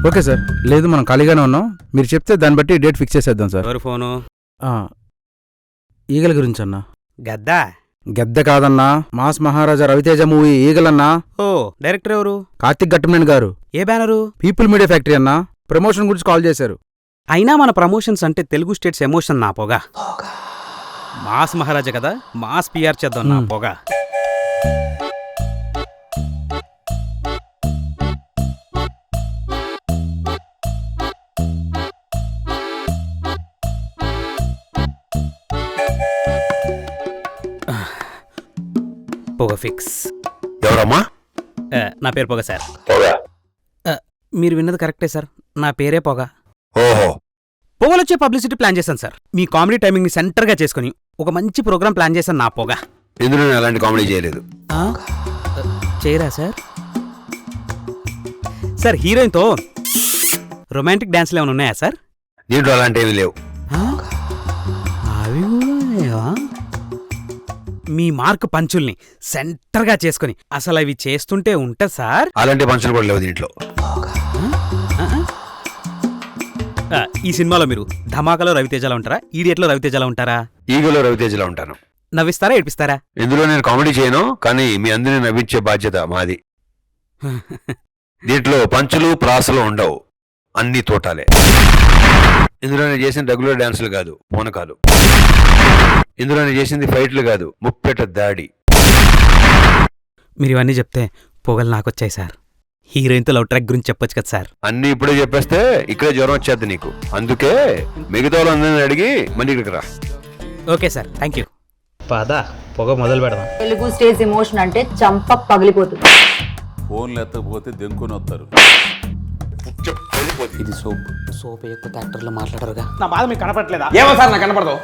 Okay sir. లేదు మనం ఖాళీగానే ఉన్నాం. మీరు చెప్తే దాన్ని బట్టి డేట్ ఫిక్స్ చేసేద్దాం సార్. ఎవరు ఫోను? ఈగల గురించి అన్నా. గద్దా? గెద్ద కాదన్నా, మాస్ మహారాజా రవితేజ మూవీ ఈగలన్నా. ఓ డైరెక్టర్ ఎవరు? కార్తిక్ ఘట్టమనేని గారు. ఏ బ్యానరు? పీపుల్ మీడియా ఫ్యాక్టరీ అన్నా. ప్రమోషన్ గురించి కాల్ చేశారు. అయినా మన ప్రమోషన్స్ అంటే తెలుగు స్టేట్స్ ఎమోషన్ నా పొగ. మాస్ మహారాజా కదా, మాస్ పిఆర్ చేద్దాం నా పొగ. పొగ ఫిక్స్. ఎవరమ్మా? నా పేరు పొగ సార్. పొగ? మీరు విన్నది కరెక్టే సార్, నా పేరే పొగ. ఓహో. పొగలొచ్చే పబ్లిసిటీ ప్లాన్ చేశాను సార్. మీ కామెడీ టైమింగ్ని సెంటర్గా చేసుకుని ఒక మంచి ప్రోగ్రామ్ ప్లాన్ చేశాను నా పొగ. ఇందులో నేను అలాంటి కామెడీ చేయలేదు. చేయరా సార్? సార్ హీరోయిన్తో రొమాంటిక్ డాన్స్లు ఏమైనా ఉన్నాయా సార్? దీంట్లో అలాంటివి లేవు. అవి కూడా లేవా? మీ మార్క్ పంచుల్ని సెంటర్గా చేసుకుని అసలు అవి చేస్తుంటే ఉంటుంది సార్. అలాంటి పంచులు కూడా లేవు దీంట్లో. ఈ సినిమాలో మీరు ధమాకాలో రవితేజలో ఉంటారా, ఈడియట్లో రవితేజలో ఉంటారా? ఈగలో రవితేజలో ఉంటాను. నవ్విస్తారా ఏడిపిస్తారా? ఇందులో నేను కామెడీ చేయను, కానీ మీ అందరినీ నవ్వించే బాధ్యత మాది. దీంట్లో పంచులు ప్రాసలు ఉండవు, అన్ని తోటాలే. ఇందులో నేను చేసిన రెగ్యులర్ డాన్సులు కాదు, పూనకాలు. ఇందులో నేను చేసింది ఫైట్లు కాదు, ముప్పెట దాడి. మీరు ఇవన్నీ చెప్తే పొగలు నాకొచ్చాయి సార్. హీరోయిన్తో లవ్ ట్రాక్ గురించి చెప్పొచ్చు కదా సార్. అన్నీ ఇప్పుడే చెప్పేస్తే ఇక్కడే జ్వరం వచ్చేద్ది నీకు. అందుకే మిగతా వాళ్ళందరినీ అడిగి మళ్ళీ ఇక్కడికి రా. Okay sir, thank you. పద పొగ మొదలు పెడదాం. తెలుగు స్టేజ్ ఎమోషన్ అంటే చంప పగిలిపోతుంది. ఫోన్లు ఎత్తకపోతే దెంకుని వస్తారు. ఇది సోప్ వేయకపోతే యాక్టర్లు మాట్లాడరుగా. నా బాధ మీకు కనపడలేదా? ఏమో సార్ నాకు కనపడదు.